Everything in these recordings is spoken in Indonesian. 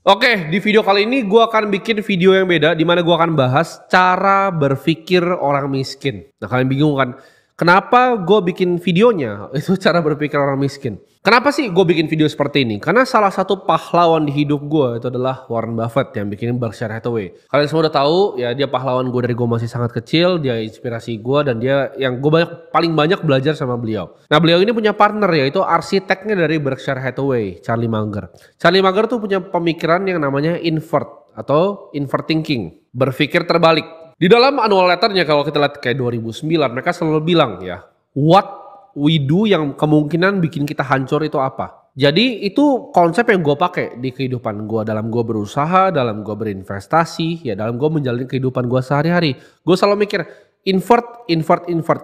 Oke, di video kali ini gue akan bikin video yang beda di mana gue akan bahas cara berpikir orang miskin. Nah, kalian bingung kan? Kenapa gue bikin videonya? Itu cara berpikir orang miskin. Kenapa sih gue bikin video seperti ini? Karena salah satu pahlawan di hidup gue itu adalah Warren Buffett yang bikin Berkshire Hathaway. Kalian semua udah tahu ya, dia pahlawan gue dari gue masih sangat kecil. Dia inspirasi gue dan dia yang gue paling banyak belajar sama beliau. Nah, beliau ini punya partner yaitu arsiteknya dari Berkshire Hathaway, Charlie Munger. Charlie Munger tuh punya pemikiran yang namanya invert atau invert thinking, berpikir terbalik. Di dalam annual letternya kalau kita lihat kayak 2009 mereka selalu bilang ya, what we do yang kemungkinan bikin kita hancur itu apa. Jadi itu konsep yang gue pakai di kehidupan gue, dalam gue berusaha, dalam gue berinvestasi, ya dalam gue menjalani kehidupan gue sehari-hari. Gue selalu mikir invert.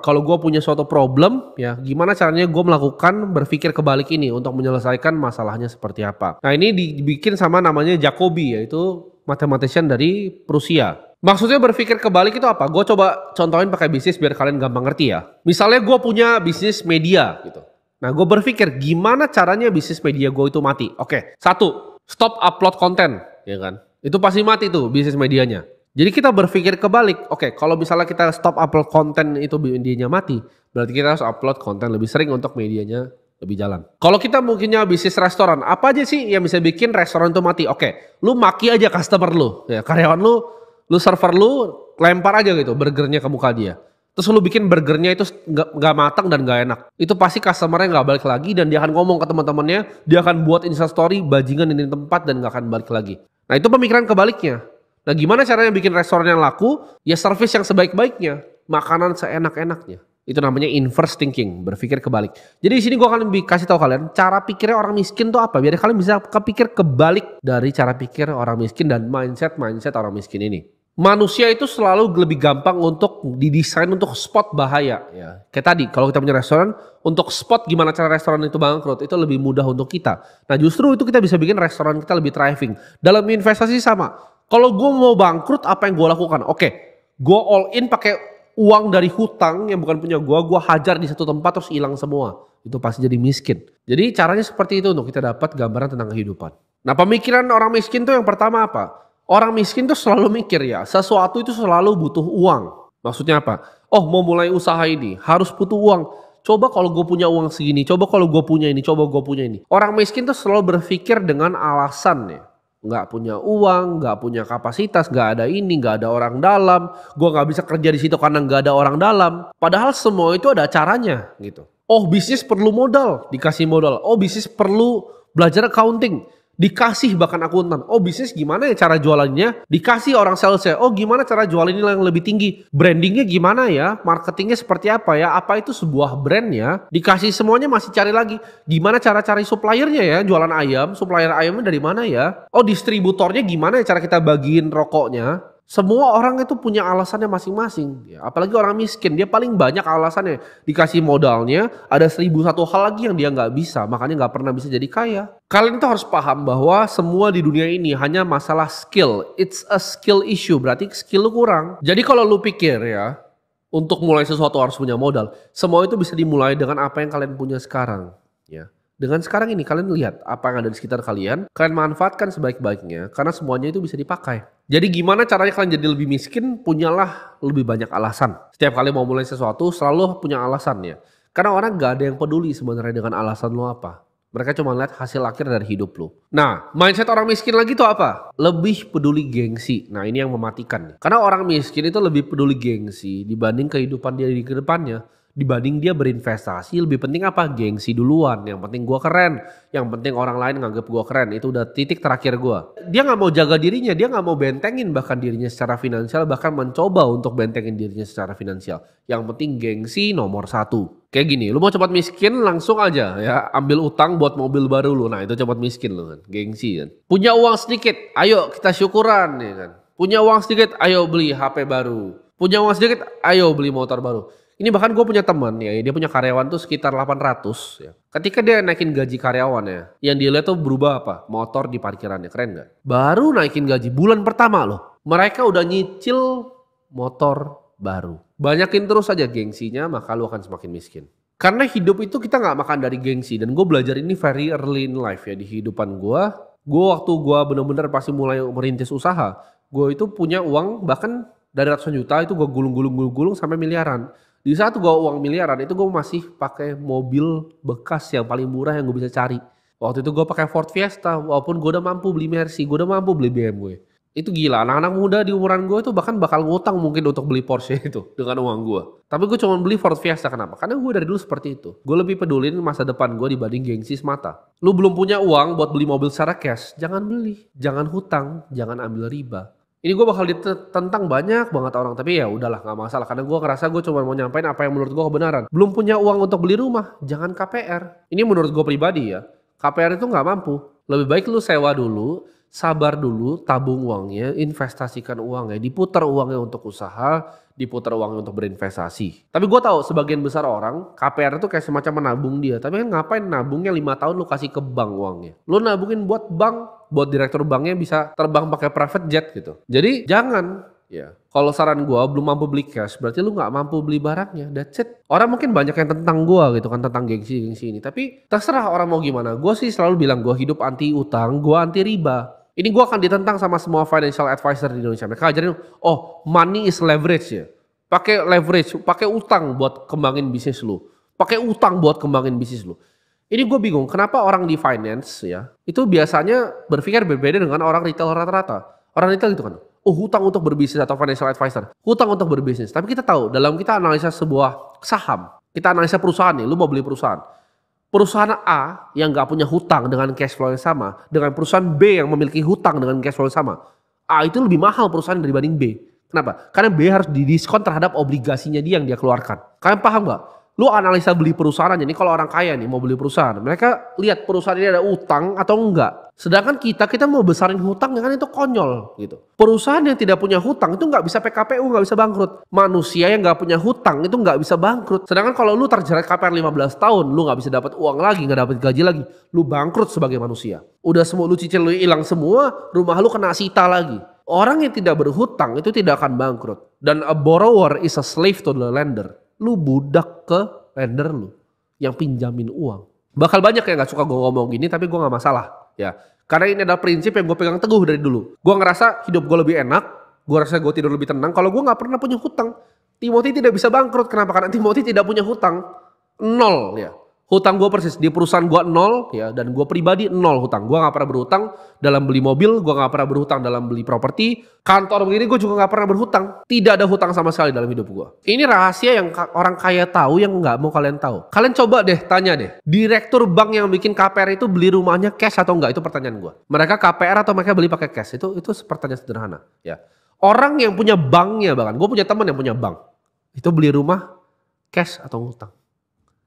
Kalau gue punya suatu problem, ya gimana caranya gue melakukan berpikir kebalik ini untuk menyelesaikan masalahnya seperti apa. Nah, ini dibikin sama namanya Jacobi, yaitu mathematician dari Prusia. Maksudnya berpikir kebalik itu apa? Gue coba contohin pakai bisnis biar kalian gampang ngerti ya. Misalnya gue punya bisnis media gitu. Nah, gue berpikir gimana caranya bisnis media gue itu mati. Oke, satu, stop upload konten, ya kan? Itu pasti mati tuh bisnis medianya. Jadi kita berpikir kebalik. Oke, kalau misalnya kita stop upload konten itu medianya mati, berarti kita harus upload konten lebih sering untuk medianya lebih jalan. Kalau kita mungkinnya bisnis restoran, apa aja sih yang bisa bikin restoran itu mati? Oke, lu maki aja customer lu, ya karyawan lu server lu lempar aja gitu burgernya ke muka dia. Terus lu bikin burgernya itu nggak matang dan nggak enak. Itu pasti customernya nggak balik lagi dan dia akan ngomong ke teman-temannya, dia akan buat instastory bajingan ini tempat dan nggak akan balik lagi. Nah, itu pemikiran kebaliknya. Nah, gimana caranya bikin restoran yang laku? Ya service yang sebaik-baiknya, makanan seenak-enaknya. Itu namanya inverse thinking, berpikir kebalik. Jadi di sini gue akan kasih tahu kalian cara pikirnya orang miskin tuh apa, biar kalian bisa kepikir kebalik dari cara pikir orang miskin dan mindset orang miskin ini. Manusia itu selalu lebih gampang untuk didesain untuk spot bahaya ya. Kayak tadi kalau kita punya restoran, untuk spot gimana cara restoran itu bangkrut itu lebih mudah untuk kita. Nah, justru itu kita bisa bikin restoran kita lebih thriving. Dalam investasi sama. Kalau gue mau bangkrut apa yang gue lakukan? Oke, gue all in pakai uang dari hutang yang bukan punya gue hajar di satu tempat terus hilang semua. Itu pasti jadi miskin. Jadi caranya seperti itu untuk kita dapat gambaran tentang kehidupan. Nah, pemikiran orang miskin tuh yang pertama apa? Orang miskin tuh selalu mikir ya, sesuatu itu selalu butuh uang. Maksudnya apa? Oh, mau mulai usaha ini harus butuh uang. Coba kalau gue punya uang segini, coba kalau gue punya ini, coba gue punya ini. Orang miskin tuh selalu berpikir dengan alasan ya. Nggak punya uang, nggak punya kapasitas, nggak ada ini, nggak ada orang dalam. Gue nggak bisa kerja di situ karena nggak ada orang dalam. Padahal semua itu ada caranya gitu. Oh, bisnis perlu modal, dikasih modal. Oh, bisnis perlu belajar accounting. Dikasih bahkan akuntan. Oh, bisnis gimana ya cara jualannya? Dikasih orang salesnya. Oh, gimana cara jual ini yang lebih tinggi? Brandingnya gimana ya? Marketingnya seperti apa ya? Apa itu sebuah brand ya? Dikasih semuanya masih cari lagi. Gimana cara cari suppliernya ya? Jualan ayam, supplier ayamnya dari mana ya? Oh, distributornya gimana ya cara kita bagiin rokoknya? Semua orang itu punya alasannya masing-masing. Ya, apalagi orang miskin, dia paling banyak alasannya. Dikasih modalnya, ada 1001 hal lagi yang dia nggak bisa, makanya nggak pernah bisa jadi kaya. Kalian itu harus paham bahwa semua di dunia ini hanya masalah skill. It's a skill issue, berarti skill lu kurang. Jadi kalau lu pikir ya, untuk mulai sesuatu harus punya modal. Semua itu bisa dimulai dengan apa yang kalian punya sekarang. Ya. Dengan sekarang ini kalian lihat apa yang ada di sekitar kalian manfaatkan sebaik-baiknya karena semuanya itu bisa dipakai. Jadi gimana caranya kalian jadi lebih miskin? Punyalah lebih banyak alasan. Setiap kali mau mulai sesuatu selalu punya alasan ya. Karena orang gak ada yang peduli sebenarnya dengan alasan lo apa. Mereka cuma lihat hasil akhir dari hidup lo. Nah, mindset orang miskin lagi tuh apa? Lebih peduli gengsi. Nah, ini yang mematikan. Karena orang miskin itu lebih peduli gengsi dibanding kehidupan dia di kedepannya. Dibanding dia berinvestasi, lebih penting apa? Gengsi duluan. Yang penting gue keren, yang penting orang lain nganggap gue keren. Itu udah titik terakhir gue. Dia gak mau jaga dirinya, dia gak mau bentengin bahkan dirinya secara finansial, bahkan mencoba untuk bentengin dirinya secara finansial. Yang penting gengsi nomor 1. Kayak gini, lu mau cepat miskin langsung aja ya ambil utang buat mobil baru lu. Nah, itu cepat miskin lu kan, gengsi kan. Punya uang sedikit, ayo kita syukuran ya kan. Punya uang sedikit, ayo beli HP baru. Punya uang sedikit, ayo beli motor baru. Ini bahkan gue punya teman ya, dia punya karyawan tuh sekitar 800 ya. Ketika dia naikin gaji karyawannya, yang dia lihat tuh berubah apa? Motor di parkirannya, keren gak? Baru naikin gaji bulan pertama loh, mereka udah nyicil motor baru. Banyakin terus aja gengsinya, maka lu akan semakin miskin. Karena hidup itu kita gak makan dari gengsi. Dan gue belajar ini very early in life ya, di kehidupan gue. Waktu gue bener-bener pasti mulai merintis usaha, gue itu punya uang bahkan dari ratusan juta itu gue gulung-gulung sampai miliaran. Di saat gue uang miliaran itu gue masih pakai mobil bekas yang paling murah yang gue bisa cari. Waktu itu gue pakai Ford Fiesta, walaupun gue udah mampu beli Mercy, gue udah mampu beli BMW. Itu gila, anak-anak muda di umuran gue itu bahkan bakal ngutang mungkin untuk beli Porsche itu dengan uang gue. Tapi gue cuma beli Ford Fiesta, kenapa? Karena gue dari dulu seperti itu. Gue lebih pedulin masa depan gue dibanding gengsi semata. Lu belum punya uang buat beli mobil secara cash, jangan beli. Jangan hutang, jangan ambil riba. Ini gue bakal ditentang banyak banget orang, tapi ya udahlah nggak masalah. Karena gue ngerasa gue cuma mau nyampein apa yang menurut gue kebenaran. Belum punya uang untuk beli rumah, jangan KPR. Ini menurut gue pribadi ya, KPR itu nggak mampu. Lebih baik lu sewa dulu, sabar dulu, tabung uangnya, investasikan uangnya, diputar uangnya untuk usaha, diputar uangnya untuk berinvestasi. Tapi gue tahu sebagian besar orang KPR itu kayak semacam menabung dia. Tapi kan ngapain nabungnya 5 tahun lu kasih ke bank uangnya. Lu nabungin buat bank, buat direktur banknya bisa terbang pakai private jet gitu. Jadi jangan. Ya, kalau saran gue belum mampu beli cash, berarti lu nggak mampu beli barangnya. That's it. Orang mungkin banyak yang tentang gue gitu kan, tentang gengsi ini. Tapi terserah orang mau gimana. Gue sih selalu bilang gue hidup anti utang, gue anti riba. Ini gue akan ditentang sama semua financial advisor di Indonesia. Mereka ajarin, oh money is leverage ya. Pakai leverage, pakai utang buat kembangin bisnis lu. Pakai utang buat kembangin bisnis lu. Ini gue bingung, kenapa orang di finance ya, itu biasanya berpikir berbeda dengan orang retail rata-rata. Orang retail gitu kan, oh hutang untuk berbisnis atau financial advisor. Hutang untuk berbisnis. Tapi kita tahu, dalam kita analisa sebuah saham, kita analisa perusahaan nih, lu mau beli perusahaan. Perusahaan A yang nggak punya hutang dengan cash flow yang sama, dengan perusahaan B yang memiliki hutang dengan cash flow yang sama, A itu lebih mahal perusahaan dibanding B. Kenapa? Karena B harus didiskon terhadap obligasinya dia yang dia keluarkan. Kalian paham nggak? Lu analisa beli perusahaan aja nih, kalau orang kaya nih mau beli perusahaan, mereka lihat perusahaan ini ada utang atau enggak. Sedangkan kita mau besarin hutang kan itu konyol gitu. Perusahaan yang tidak punya hutang itu nggak bisa PKPU, nggak bisa bangkrut. Manusia yang nggak punya hutang itu nggak bisa bangkrut. Sedangkan kalau lu terjerat KPR 15 tahun, lu nggak bisa dapat uang lagi, nggak dapat gaji lagi, lu bangkrut sebagai manusia. Udah semua lu cicil lu hilang semua, rumah lu kena sita lagi. Orang yang tidak berhutang itu tidak akan bangkrut. Dan a borrower is a slave to the lender. Lu budak ke lender lu yang pinjamin uang. Bakal banyak yang gak suka gue ngomong gini, tapi gue gak masalah ya. Karena ini adalah prinsip yang gue pegang teguh dari dulu. Gue ngerasa hidup gue lebih enak, gue rasa gue tidur lebih tenang kalau gue gak pernah punya hutang. Timothy tidak bisa bangkrut, kenapa? Karena Timothy tidak punya hutang. Nol ya. Hutang gue persis, di perusahaan gue nol ya, dan gue pribadi nol hutang. Gue gak pernah berhutang dalam beli mobil, gue gak pernah berhutang dalam beli properti. Kantor begini gue juga gak pernah berhutang. Tidak ada hutang sama sekali dalam hidup gue. Ini rahasia yang orang kaya tahu yang gak mau kalian tahu. Kalian coba deh, tanya deh. Direktur bank yang bikin KPR itu beli rumahnya cash atau enggak? Itu pertanyaan gue. Mereka KPR atau mereka beli pakai cash? Itu pertanyaan sederhana ya. Orang yang punya banknya bahkan, gue punya teman yang punya bank. Itu beli rumah cash atau ngutang?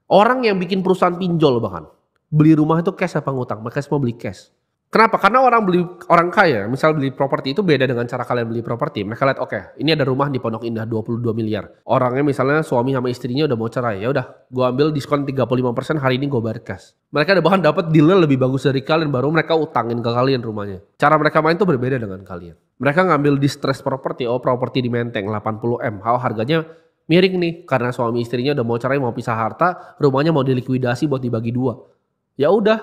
Orang yang bikin perusahaan pinjol bahkan beli rumah itu cash apa ngutang? Mereka semua beli cash. Kenapa? Karena orang kaya, misal beli properti itu beda dengan cara kalian beli properti. Mereka lihat, oke, ini ada rumah di Pondok Indah 22 miliar. Orangnya misalnya suami sama istrinya udah mau cerai. Ya udah, gue ambil diskon 35% hari ini gue bayar cash. Mereka bahkan dapat dealnya lebih bagus dari kalian, baru mereka utangin ke kalian rumahnya. Cara mereka main tuh berbeda dengan kalian. Mereka ngambil distress property, properti di Menteng 80M. Harganya miring nih, karena suami istrinya udah mau cerai, mau pisah harta, rumahnya mau dilikuidasi buat dibagi dua. Ya udah,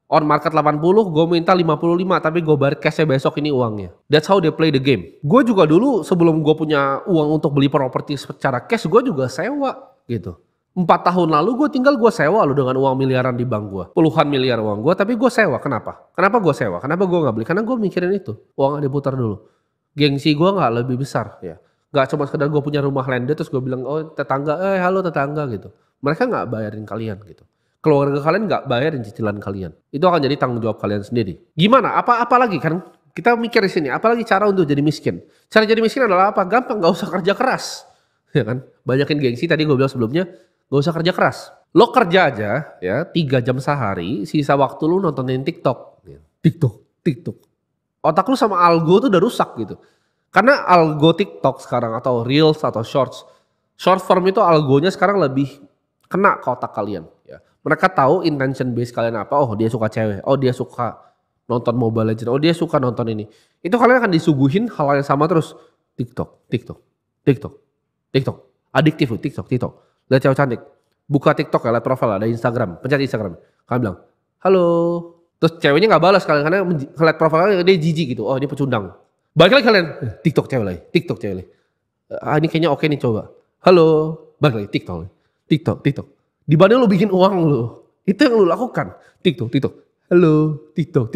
on market 80, gue minta 55, tapi gue bayar cashnya besok ini uangnya. That's how they play the game. Gue juga dulu sebelum gue punya uang untuk beli properti secara cash, gue juga sewa gitu. 4 tahun lalu gue sewa loh dengan uang miliaran di bank gue. Puluhan miliar uang gue, tapi gue sewa. Kenapa? Kenapa gue sewa? Kenapa gue gak beli? Karena gue mikirin itu, uangnya diputar dulu. Gengsi gue gak lebih besar ya. Gak cuma sekedar gue punya rumah landed terus gue bilang, oh tetangga, halo tetangga gitu. Mereka gak bayarin kalian gitu. Keluarga kalian gak bayarin cicilan kalian. Itu akan jadi tanggung jawab kalian sendiri. Gimana? Apa lagi kan? Kita mikir di sini, apalagi cara untuk jadi miskin? Cara jadi miskin adalah apa? Gampang, gak usah kerja keras. Ya kan? Banyakin gengsi, tadi gue bilang sebelumnya, gak usah kerja keras. Lo kerja aja ya 3 jam sehari, sisa waktu lu nontonin TikTok. TikTok. Otak lu sama algo tuh udah rusak gitu. Karena algo TikTok sekarang atau Reels atau Shorts. Short form itu algonya sekarang lebih kena ke otak kalian. Ya. Mereka tahu intention base kalian apa. Oh dia suka cewek. Oh dia suka nonton Mobile Legends. Oh dia suka nonton ini. Itu kalian akan disuguhin hal yang sama terus. TikTok. Adiktif TikTok. Lihat cewek cantik. Buka TikTok ya, lihat profil ada Instagram. Pencet Instagram. Kalian bilang, halo Terus ceweknya nggak balas kalian karena ngeliat profilnya dia jijik gitu. Oh ini pecundang. Balik lagi kalian, TikTok cewek lagi, TikTok cewek lagi. Ah ini kayaknya oke nih coba. Halo, balik lagi TikTok lagi. TikTok. Dibanding lu bikin uang lu, itu yang lu lakukan. TikTok. Halo, TikTok.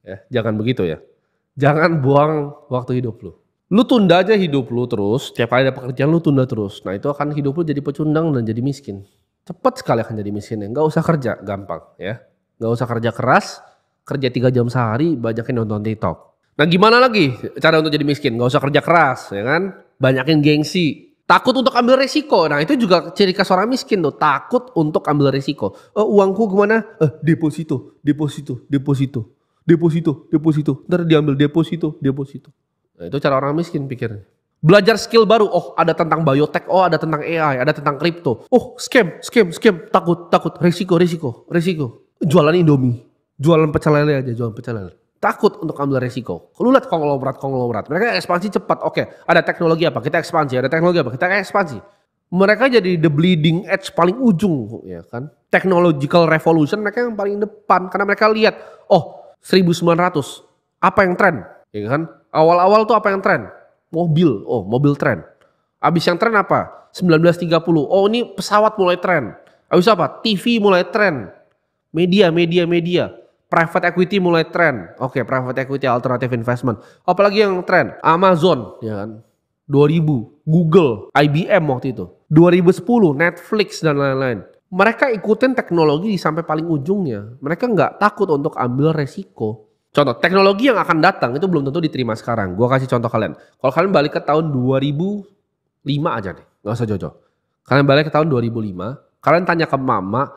Ya, jangan begitu ya. Jangan buang waktu hidup lu. Lu tunda aja hidup lu terus, setiap kali ada pekerjaan lu tunda terus. Nah itu akan hidup lu jadi pecundang dan jadi miskin. Cepat sekali akan jadi miskin ya. Gak usah kerja, gampang ya. Gak usah kerja keras, kerja 3 jam sehari, banyakin nonton TikTok. Nah gimana lagi cara untuk jadi miskin? Gak usah kerja keras ya kan. Banyakin gengsi. Takut untuk ambil resiko. Nah itu juga ciri khas orang miskin tuh. Takut untuk ambil resiko. Uangku gimana? Deposito. Ntar diambil deposito. Nah itu cara orang miskin pikirnya. Belajar skill baru. Oh ada tentang biotech. Oh ada tentang AI. Ada tentang kripto. Oh scam. Takut. Resiko. Jualan Indomie. Jualan pecel lele aja. Takut untuk ambil resiko. Lu lihat konglomerat. Mereka ekspansi cepat. Oke, ada teknologi apa? Kita ekspansi. Mereka jadi the bleeding edge paling ujung ya kan. Technological revolution mereka yang paling depan. Karena mereka lihat, 1900. Apa yang tren? Ya kan? Awal-awal tuh apa yang tren? Mobil. Mobil tren. Abis yang tren apa? 1930. Ini pesawat mulai tren. Abis apa? TV mulai tren. Media. Private equity mulai tren. Oke, private equity alternative investment. Apalagi yang tren? Amazon, ya kan? 2000, Google, IBM waktu itu. 2010, Netflix dan lain-lain. Mereka ikutin teknologi sampai paling ujungnya. Mereka nggak takut untuk ambil resiko. Contoh, teknologi yang akan datang itu belum tentu diterima sekarang. Gua kasih contoh kalian. Kalau kalian balik ke tahun 2005 aja deh, nggak usah jauh-jauh. Kalian balik ke tahun 2005, kalian tanya ke mama,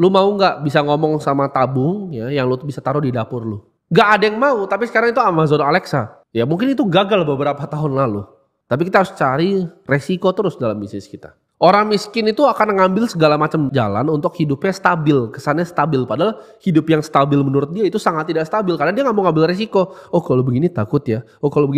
lu mau nggak bisa ngomong sama tabung ya yang lu bisa taruh di dapur lu? Gak ada yang mau, tapi sekarang itu Amazon Alexa. Ya mungkin itu gagal beberapa tahun lalu. Tapi kita harus cari resiko terus dalam bisnis kita. Orang miskin itu akan ngambil segala macam jalan untuk hidupnya stabil, kesannya stabil. Padahal hidup yang stabil menurut dia itu sangat tidak stabil karena dia nggak mau ngambil resiko. Kalau begini takut ya. Kalau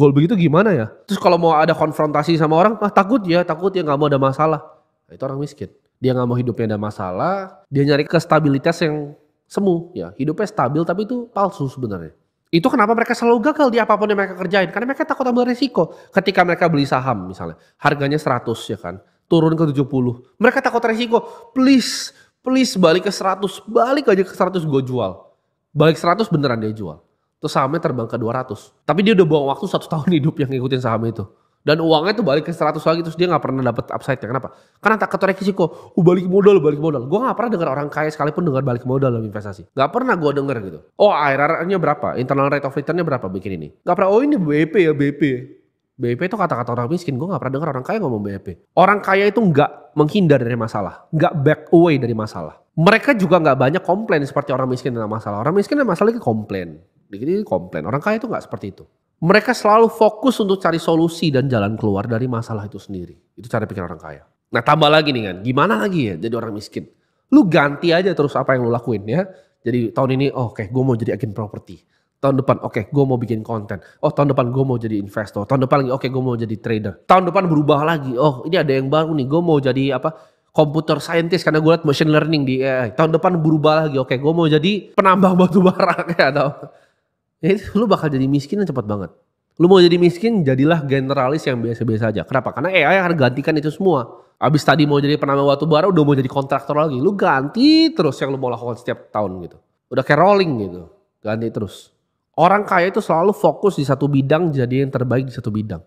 begitu gimana ya? Terus kalau mau ada konfrontasi sama orang, takut ya nggak mau ada masalah. Nah, itu orang miskin. Dia nggak mau hidupnya ada masalah, dia nyari kestabilitas yang semu, ya hidupnya stabil tapi itu palsu sebenarnya. Itu kenapa mereka selalu gagal di apapun yang mereka kerjain, karena mereka takut ambil resiko. Ketika mereka beli saham misalnya, harganya 100 ya kan, turun ke 70, mereka takut resiko, please balik ke 100, balik aja ke 100 gue jual. Balik 100 beneran dia jual, terus sahamnya terbang ke 200, tapi dia udah buang waktu 1 tahun hidup yang ngikutin saham itu. Dan uangnya tuh balik ke 100 lagi terus dia gak pernah dapet upside-nya. Kenapa? Karena takut resiko. Balik modal. Gue gak pernah dengar orang kaya sekalipun dengar balik modal dalam investasi. Gak pernah gue denger gitu. IRR-nya berapa? Internal rate of return-nya berapa bikin ini? Gak pernah, ini BP ya BP. BP itu kata-kata orang miskin. Gue gak pernah dengar orang kaya ngomong BP. Orang kaya itu gak menghindar dari masalah. Gak back away dari masalah. Mereka juga gak banyak komplain seperti orang miskin tentang masalah. Orang miskin ada masalah itu komplain. Dikit-dikit komplain. Orang kaya itu gak seperti itu. Mereka selalu fokus untuk cari solusi dan jalan keluar dari masalah itu sendiri. Itu cara pikir orang kaya. Nah tambah lagi nih kan, gimana lagi ya jadi orang miskin? Lu ganti aja terus apa yang lu lakuin ya. Jadi tahun ini gue mau jadi agen properti. Tahun depan gue mau bikin konten. Tahun depan gue mau jadi investor. Tahun depan lagi gue mau jadi trader. Tahun depan berubah lagi. Ini ada yang baru nih, gue mau jadi computer scientist karena gue liat machine learning di AI. Tahun depan berubah lagi. Gue mau jadi penambang batu bara kayak atau lu bakal jadi miskin yang cepat banget. Lu mau jadi miskin, jadilah generalis yang biasa-biasa aja. Kenapa? Karena AI akan gantikan itu semua. Abis tadi mau jadi penambang batu bara, udah mau jadi kontraktor lagi. Lu ganti terus yang lu mau lakukan setiap tahun gitu. Udah kayak rolling gitu. Ganti terus. Orang kaya itu selalu fokus di satu bidang, jadi yang terbaik di satu bidang.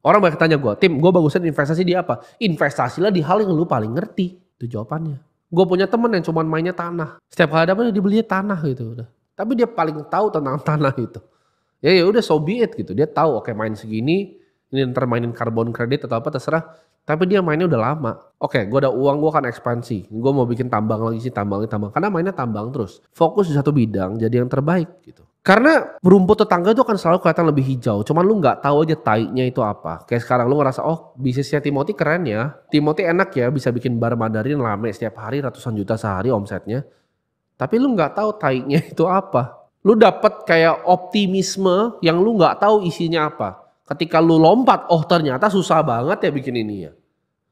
Orang banyak tanya gue, Tim, gue bagusan investasi di apa? Investasilah di hal yang lu paling ngerti. Itu jawabannya. Gue punya temen yang cuma mainnya tanah. Setiap kali ada apa dia belinya tanah gitu udah. Tapi dia paling tahu tentang tanah itu. Ya udah so be it gitu. Dia tahu main segini, ini ntar mainin karbon kredit atau apa terserah. Tapi dia mainnya udah lama. Gue ada uang, gue akan ekspansi. Gue mau bikin tambang lagi sih, tambang. Karena mainnya tambang terus. Fokus di satu bidang jadi yang terbaik gitu. Karena rumput tetangga itu akan selalu kelihatan lebih hijau. Cuman lu gak tahu aja taiknya itu apa. Kayak sekarang lu ngerasa bisnisnya Timothy keren ya. Timothy enak ya bisa bikin bar Mandarin rame setiap hari ratusan juta sehari omsetnya. Tapi lu nggak tahu taiknya itu apa. Lu dapat kayak optimisme yang lu nggak tahu isinya apa. Ketika lu lompat, ternyata susah banget ya bikin ini ya.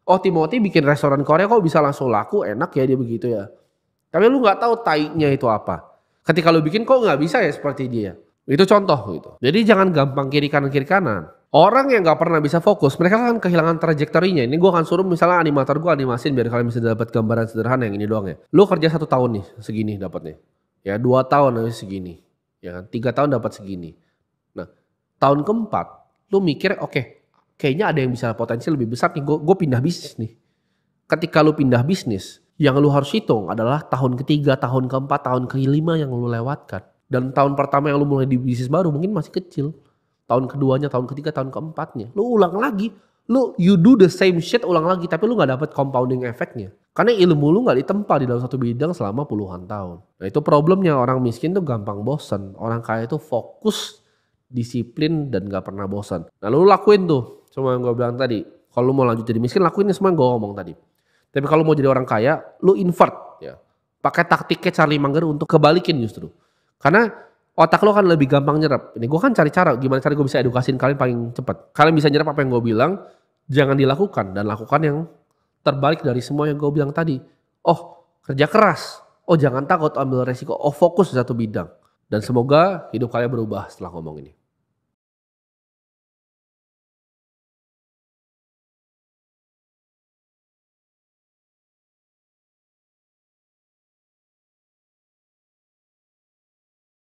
Timothy bikin restoran Korea kok bisa langsung laku, enak ya dia begitu ya. Tapi lu nggak tahu tai-nya itu apa. Ketika lu bikin kok nggak bisa ya seperti dia. Itu contoh gitu. Jadi jangan gampang kiri kanan. Orang yang nggak pernah bisa fokus, mereka kan kehilangan trajektorinya. Ini gue akan suruh misalnya animator gue animasin biar kalian bisa dapat gambaran sederhana yang ini doang ya. Lu kerja 1 tahun nih, segini dapatnya. Ya 2 tahun segini. Ya kan, 3 tahun dapat segini. Nah, tahun keempat, lu mikir oke, kayaknya ada yang bisa potensi lebih besar nih. Gue pindah bisnis nih. Ketika lu pindah bisnis, yang lu harus hitung adalah tahun ketiga, tahun keempat, tahun kelima yang lu lewatkan. Dan tahun pertama yang lu mulai di bisnis baru mungkin masih kecil. Tahun keduanya, tahun ketiga, tahun keempatnya. Lu ulang lagi. You do the same shit ulang lagi. Tapi lu gak dapet compounding efeknya. Karena ilmu lu gak ditempa di dalam satu bidang selama puluhan tahun. Nah itu problemnya, orang miskin tuh gampang bosen. Orang kaya itu fokus, disiplin, dan gak pernah bosan. Nah lu lakuin tuh. Semua yang gue bilang tadi. Kalau lu mau lanjut jadi miskin, lakuin semua yang gue ngomong tadi. Tapi kalau mau jadi orang kaya, lu invert. Ya. Pakai taktiknya Charlie Munger untuk kebalikin justru. Karena otak lo kan lebih gampang nyerap. Ini gue kan cari cara, gimana cara gue bisa edukasiin kalian paling cepat. Kalian bisa nyerap apa yang gue bilang, jangan dilakukan. Dan lakukan yang terbalik dari semua yang gue bilang tadi. Oh, kerja keras. Oh, jangan takut ambil resiko. Oh, fokus di satu bidang. Dan semoga hidup kalian berubah setelah ngomong ini.